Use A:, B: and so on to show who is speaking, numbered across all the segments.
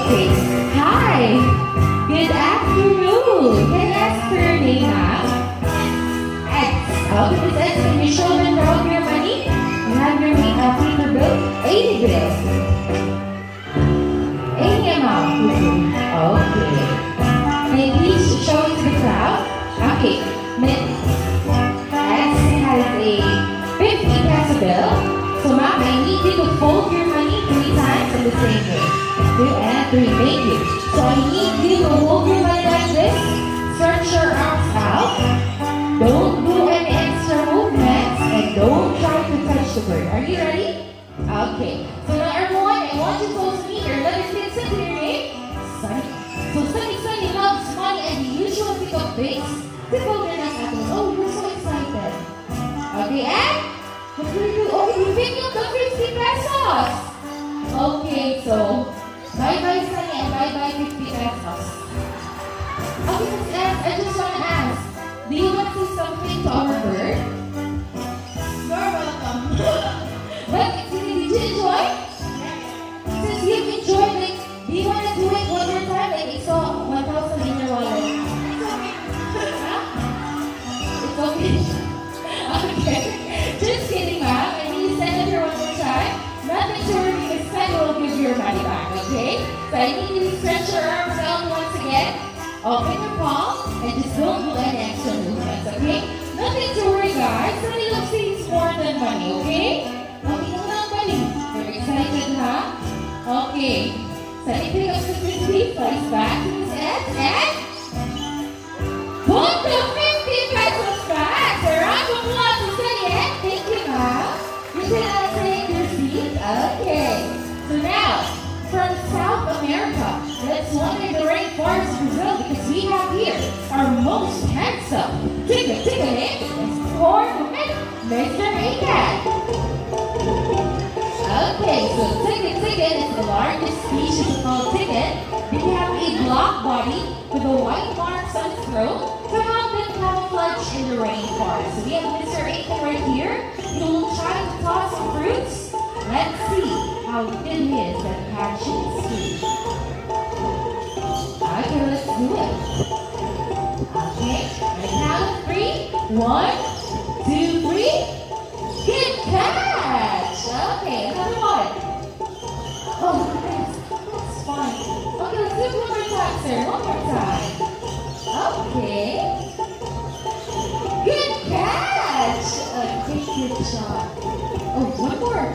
A: Okay. Hi. Good afternoon. Can I ask for your name now? X. Okay, Miss X, can you show them all your money? You have your paper bill? 80 bills. Any amount. Okay. Can you please show it to the crowd? Okay. Miss X has a 50 peso bill. So ma'am, I need you to fold your money 3 times in the same way. 2 and 3. Thank you. So I need you to hold your money like this. Stretch your arms out. Don't do any extra movements and don't try to touch the bird. Are you ready? Okay. So now everyone, I want you to close me. Your letter is your name. Sunny. So Sunny loves money and he usually pick up things. Pick up your next apple. Oh, you're so excited. Okay, and what do you do? Oh, you pick up the 50 pesos. Okay, so bye-bye Sunny and bye-bye 50 pesos. Okay, Miss S, I just want to ask, do you want to say something to our bird?
B: You're welcome.
A: But did you enjoy? Since you've enjoyed it, do you want to do it one more time? Like I saw 1,000 in your wallet. Huh? It's okay. Okay. Just kidding, ma'am. And you send it here one more time. Nothing to worry, Miss Penny will give you your money back, okay? So I need you to stretch your arms out once again. Open your palm and just don't do any extra movements, okay? Nothing to worry, guys. Money looks things more than money, okay? Okay, no lang money. You're excited, huh? Okay. Sunny pick up the 50, place back to Miss S, and put the 50 pesos back. A round of applause to Sunny and thank you, ma'am. You can now take your seat. Okay. So now, from South America, let's wander the rainforest of Brazil because we have here our most handsome ticket name is Cornman, Mr. Maycat. Okay, so ticket is the largest species of ticket. They have a black body with a white marks on its throat to help them camouflage in the rainforest. So we have Mr. Maycat right here. He will try to toss some fruits. Let's see how good he is at catching seeds. Okay, let's do it. Okay, on the count of 3. 1, 2, 3. Good catch! Okay, another one. Oh, that's fine. Okay, let's do it one more time, sir. One more time. Okay. Good catch! Okay, good job. Oh, one more.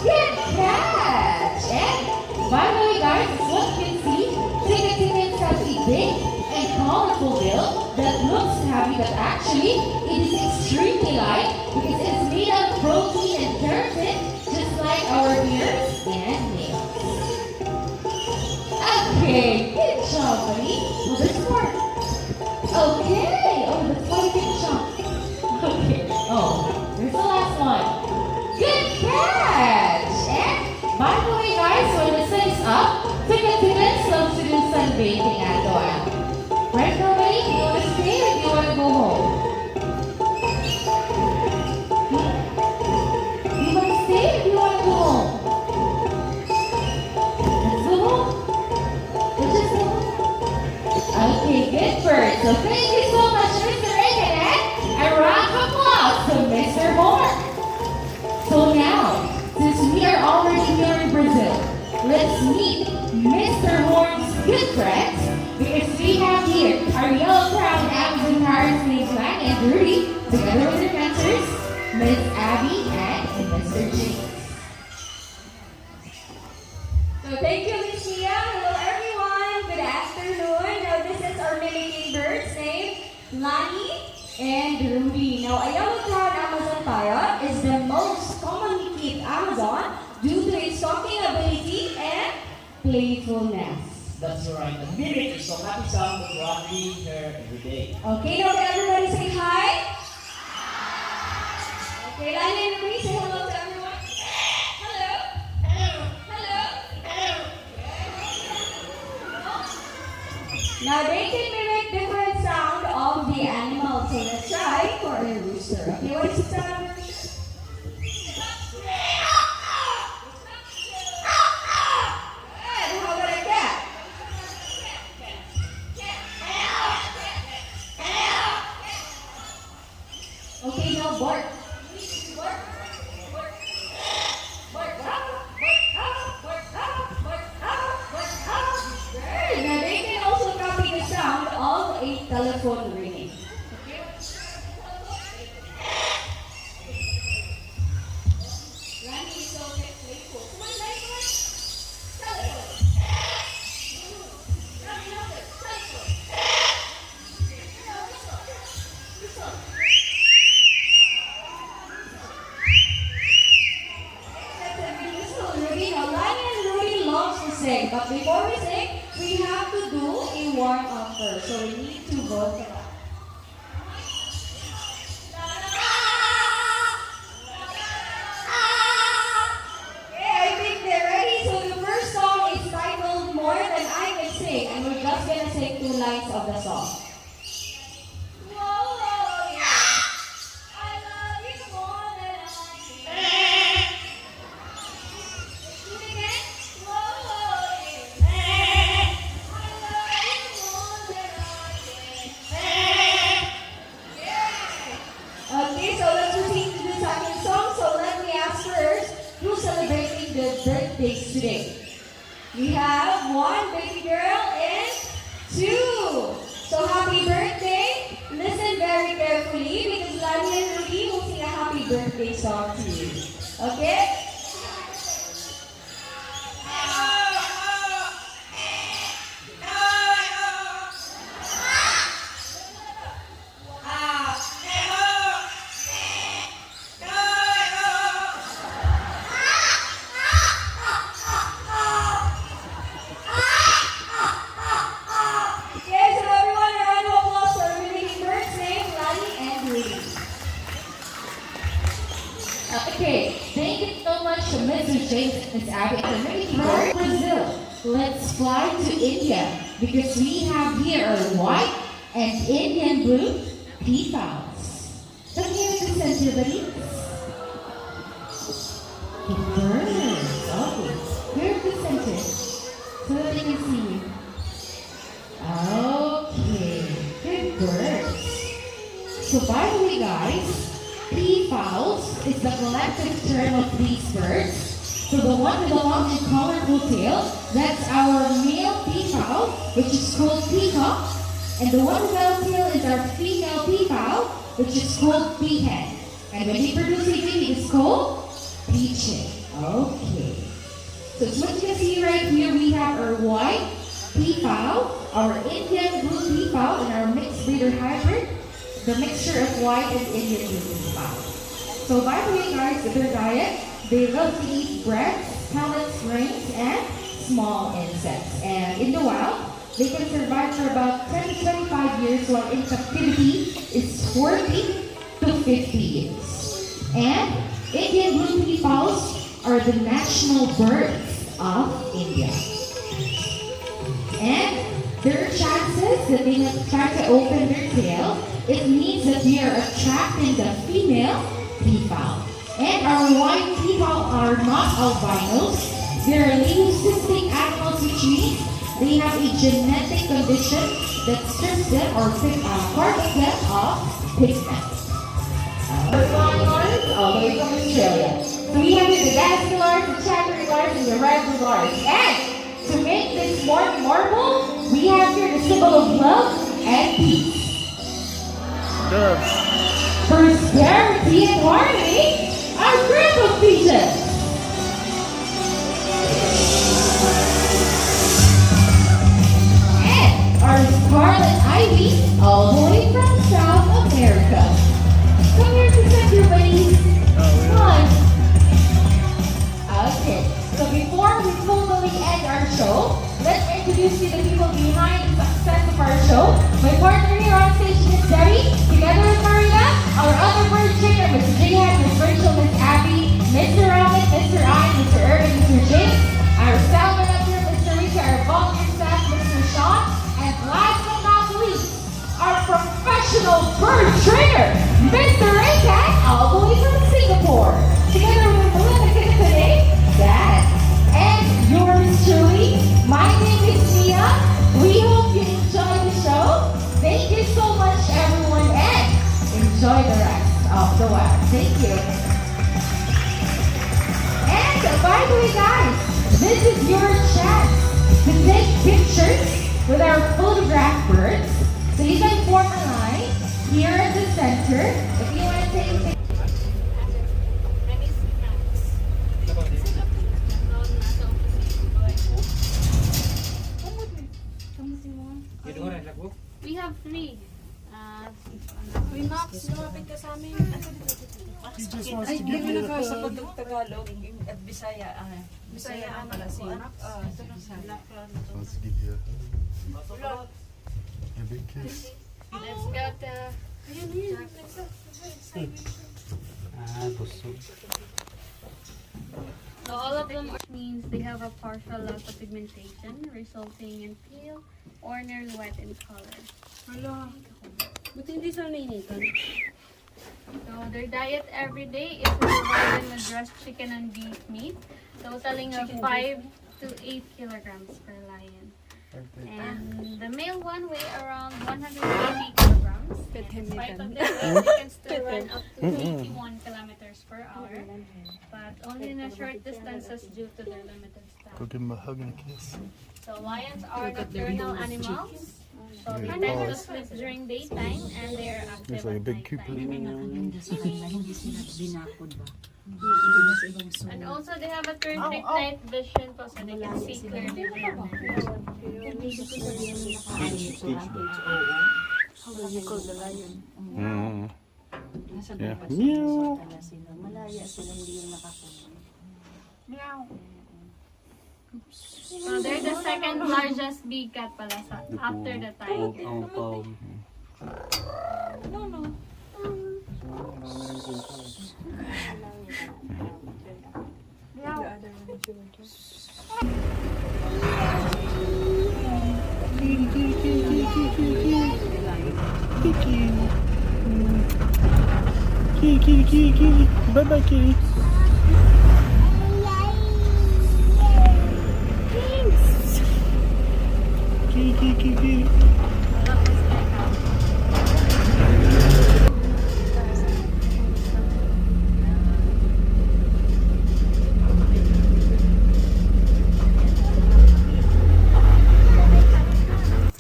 A: Good catch! And by the way, guys, as what you can see, tickets have a big and colorful bill that looks heavy, but actually it is extremely light because it's made out of protein and keratin, just like our ears and nails. Okay, good job, buddy. Well, there's more. Okay. Oh, that's quite a good job. Okay. Oh, there's the last one. Good catch! And by the way, guys, when the sun is up, tickets loves to do sunbathing at the well. Right, nobody? Do you want to stay or do you want to go home? Do you want to stay or do you want to go home? Let's go home. Let's just go home. Okay, good bird. So thank you so much, Mr. Reagan, and a round of applause to Mr. Horn. So now, since we are already here in Brazil, let's meet Mr. Horn's good friends because we have here our yellow-crowned Amazon parrots named Lang and Rudy, together with their mentors, Miss Abby and Mr. James.
B: So thank you, Miss Mia. Hello, everyone. Good afternoon. Now, this is our mimicking birds named Lani and Rudy. Now, a yellow-crowned Amazon parrot is the most commonly kept Amazon due to its talking ability and playfulness.
C: That's right. The mimic is so happy sound of rocking her every day.
B: Okay, now can everybody say hi? Okay, Lani and Rudy, say hello to everyone. Hello. Now they can mimic different sound of the animal. So let's try for a rooster. Okay, what is the sound of a rooster? Good. Rudy. Now, Lani and Rudy loves to sing. But before we sing, we have to do a warm-up first. So we need to vote for that. Okay, I think they're ready. So the first song is titled More Than I Can Sing. And we're just gonna sing 2 lines of the song. Okay, so let's proceed to the second song. So let me ask first, who's celebrating the birthdays today? We have 1 baby girl and 2. So happy birthday. Listen very carefully because Lani and Rudy will sing a happy birthday song to you. Okay?
A: Okay, thank you so much to Mr. James, Miss Abby, and from Brazil. Let's fly to India because we have here our white and Indian blue peacocks. Come here to the center, buddy. Good birds. Okay, here to the center so that they can see you. Okay, good birds. So by the way, guys, peafowls is the collective term of these birds. So the one with the long and colorful tail, that's our male peafowl, which is called peacock. And the one without tail is our female peafowl, which is called peahen. And when they produce a baby, it's called peachin. Okay. So as what you can see right here, we have our white peafowl, our Indian blue peafowl, and our mixed breeder hybrid. The mixture of white and Indian blue peafowl. So by the way, guys, their diet, they love to eat breads, pellets, grains, and small insects. And in the wild, they can survive for about 10 to 25 years, while in captivity is 40 to 50 years. And Indian blue peafowls are the national birds of India. And there are chances that they will try to open their tail. It means that we are attracting the female peafowl. And our white peafowl are not albinos. They are leucistic animals, which means they have a genetic condition that strips them or carbons them of pigment. Our flying lars, all the way from Australia. So we have here the dancing lars, the chattering lars, and the red lars. And to make this more memorable, we have here the symbol of love and peace. Prosperity and harmony, our group of pigeons. And our scarlet ivy, all the way from South America. Come here to center, ladies. Come on. Okay, so before we formally end our show, let's introduce you to the people behind the success of our show. My partner here on stage is Debbie, together with Marina, our other bird trainer, Mr. J-Hat, Ms. Rachel, Ms. Abby, Mr. Robin, Mr. I, Mr. Irvin, Mr. James, our sound director, Mr. Rita, our volunteer staff, Mr. Sean, and last but not least, our professional bird trainer, Mr. J-Hat, all the way from Singapore. Together with Melinda today, Dad, and yours truly, my name is Mia. We hope you enjoy the show. Thank you so much, everyone, and enjoy the rest of the wild. Thank you. And by the way, guys, this is your chance to take pictures with our photograph birds. So you can form a line here at the center if you want to take pictures.
D: We have 3. Uy, Max, lumapit ka sa amin. She just wants
E: Ay,
D: to
E: hindi
D: give
E: mo
D: you the
E: nakasagot
D: hug.
E: ng Tagalog at Bisaya. Bisaya ang pala si Bisaya.
D: Wants to give you a big kiss.
A: Let's go to...
D: Busog.
F: So all of them means they have a partial loss of pigmentation, resulting in pale or nearly white in color.
E: Hala. Buti hindi sila nainitan.
F: So their diet every day is to provide them with dressed chicken and beef meat, totaling of 5 to 8 kilograms per lion. And the male one weigh around 180 kilograms. And in spite of their weight, they can still run up to 81 kilometers per hour, but only in a short distances due to their limited
D: Go
F: stamina.
D: give him a hug and a kiss.
F: So lions are nocturnal animals. So they
D: Yeah,
F: tend to
D: paws.
F: sleep during daytime and they are active
D: Looks like a
F: at
D: big Cupid.
F: nighttime. And also they have a perfect night vision so they can see clearly during night.
D: Mm. Yeah. Meow.
F: So they're the second largest big cat pala after the tiger.
D: Kitty. Bye bye, kitty. Kitty.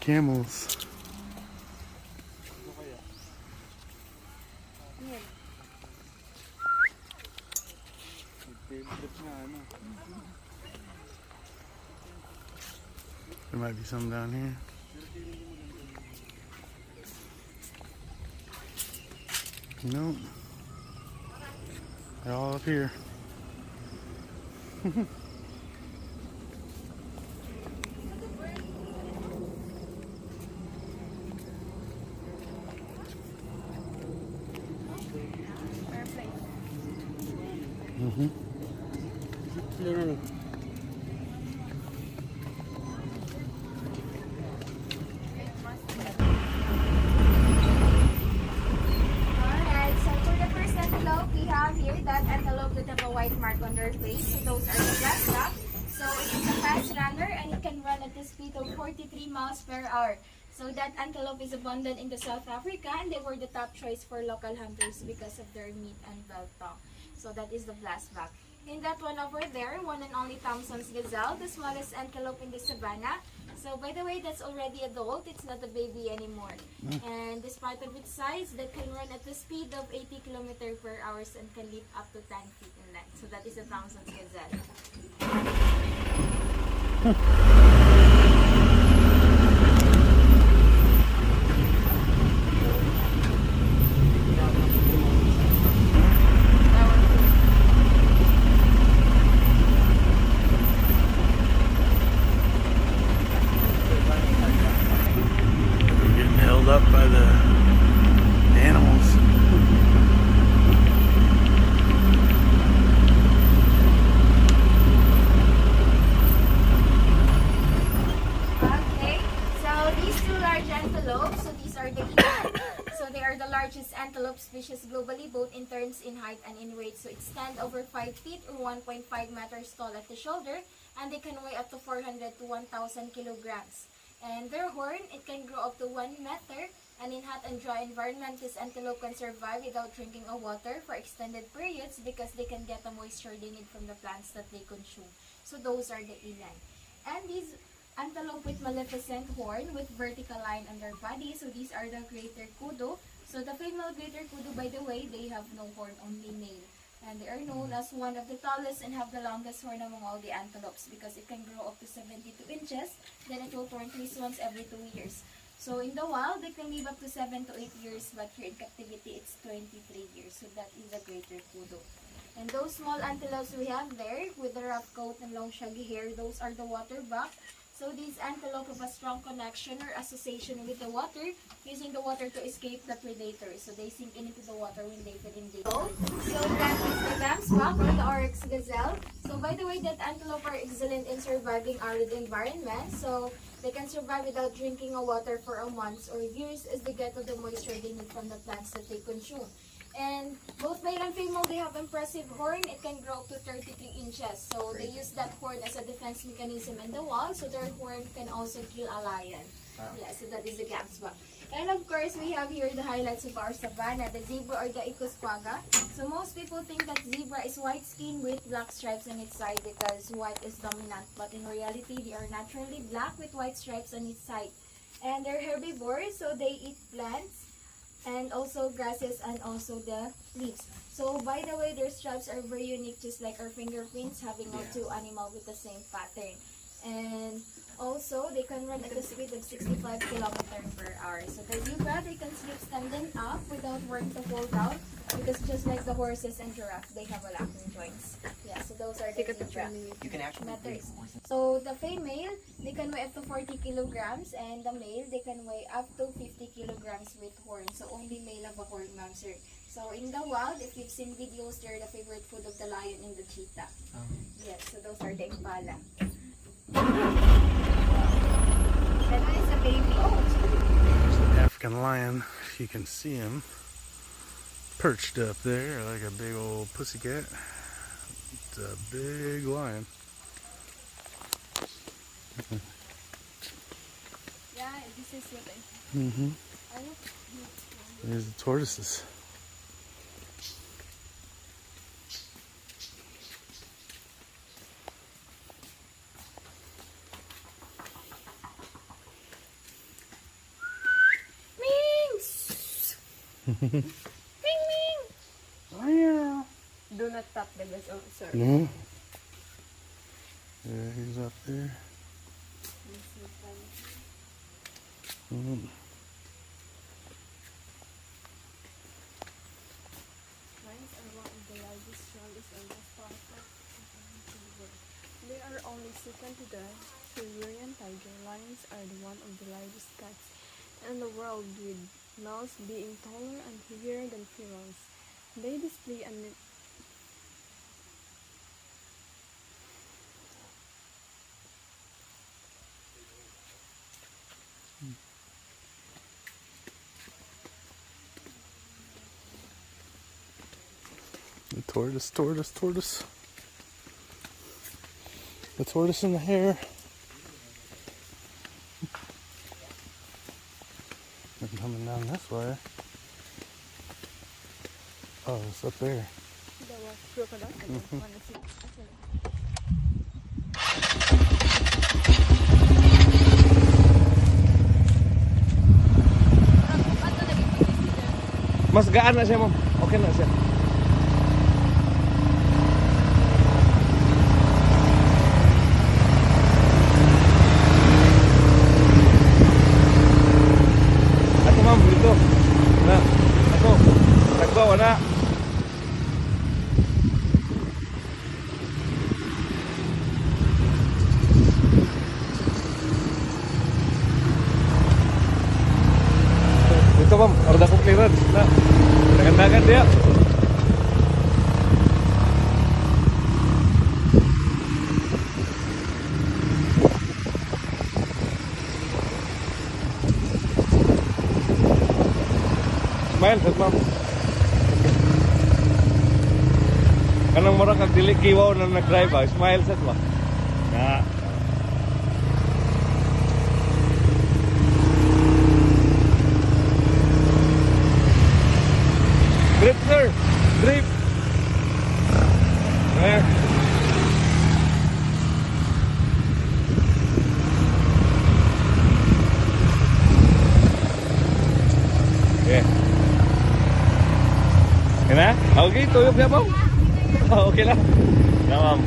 D: Camels. There might be some down here. No. They're all up here.
B: Alright, so for the first antelope, we have here that antelope that have a white mark on their face. So those are the black duck. So it is a fast runner and it can run at the speed of 43 miles per hour. So that antelope is abundant in the South Africa and they were the top choice for local hunters because of their meat and bell tongue. So that is the blackback. In that one over there, one and only Thompson's gazelle, the smallest antelope in the savannah. So by the way, that's already adult. It's not a baby anymore. And despite of its size, that can run at the speed of 80 km per hour and can leap up to 10 feet in length. So that is a Thompson's gazelle.
D: We're getting held up by the animals.
B: Okay, so these two large antelopes, so these are the eland. So they are the largest antelope species globally, both in terms in height and in weight. So it stand over 5 feet or 1.5 meters tall at the shoulder, and they can weigh up to 400 to 1,000 kilograms. And their horn, it can grow up to 1 meter, and in hot and dry environment, this antelope can survive without drinking of water for extended periods because they can get the moisture they need from the plants that they consume. So those are the eland. And these antelope with magnificent horn with vertical line on their body. So these are the greater kudu. So the female greater kudu, by the way, they have no horn, only male. And they are known as one of the tallest and have the longest horn among all the antelopes because it can grow up to 72 inches. Then it will turn twist once every 2 years. So in the wild, they can live up to 7 to 8 years, but here in captivity, it's 23 years. So that is a greater kudu. And those small antelopes we have there, with the rough coat and long shaggy hair, those are the water buck. So these antelope have a strong connection or association with the water, using the water to escape the predators. So they sink into the water when they feed in the So that is the gamsbok or the oryx gazelle. So by the way, that antelope are excellent in surviving arid environments. So they can survive without drinking water for a month or years as they get all the moisture they need from the plants that they consume. And both male and female, they have impressive horn. It can grow up to 33 inches. So they use that horn as a defense mechanism in the wall. So their horn can also kill a lion. Yeah, so that is the gamsbok. And of course, we have here the highlights of our savannah, the zebra or the ikusquaga. So most people think that zebra is white skin with black stripes on its side because white is dominant. But in reality, they are naturally black with white stripes on its side. And they're herbivores, so they eat plants and also grasses and also the leaves. So by the way, their stripes are very unique, just like our fingerprints, having all two animals with the same pattern. And also, they can run at a speed of 65 kilometers per hour. So the zebra, they can sleep standing up without worrying to fall down, because just like the horses and giraffe, they have a locking joints. Yeah, so those are the zebra.
C: You can actually
B: Matters. So the female, they can weigh up to 40 kilograms, and the male, they can weigh up to 50 kilograms with horn. So only male have a horn, ma'am, sir. So in the wild, if you've seen videos, they're the favorite food of the lion and the cheetah. Yes, so those are the impala. That one is a baby.
D: There's an African lion. You can see him perched up there like a big old pussycat. It's a big lion.
F: Yeah, this is what
D: There's the tortoises.
F: Ming! Ming!
D: Yeah.
E: Do not tap the gas. Oh, sorry.
D: No. Yeah, he's up there.
E: Lions are one of the largest, strongest, and most powerful animals in the world. They are only second to the Siberian tiger. Lions are one of the largest cats in the world, with males being taller and heavier than females. They display an
D: The tortoise. The tortoise and the hare. They're coming down this way. Oh, it's up there.
E: crocodile. Wanna see?
C: Mas gaan na siya, ma'am. Okay na siya. Ato, ma'am, dito. Na, ato. Nagbawa na. Dito, ma'am. Orda ko clearance. Na. Dagan-dagan dia. Smile, set, ma'am. Kanang mura kag dili kiwaw na nag-drive ba? Smile, set ba? Na. Drip, sir. Drip. Eh. Okay. Okay na? Okay, tuyok na, ma'am. Okay lang. Na, ma'am.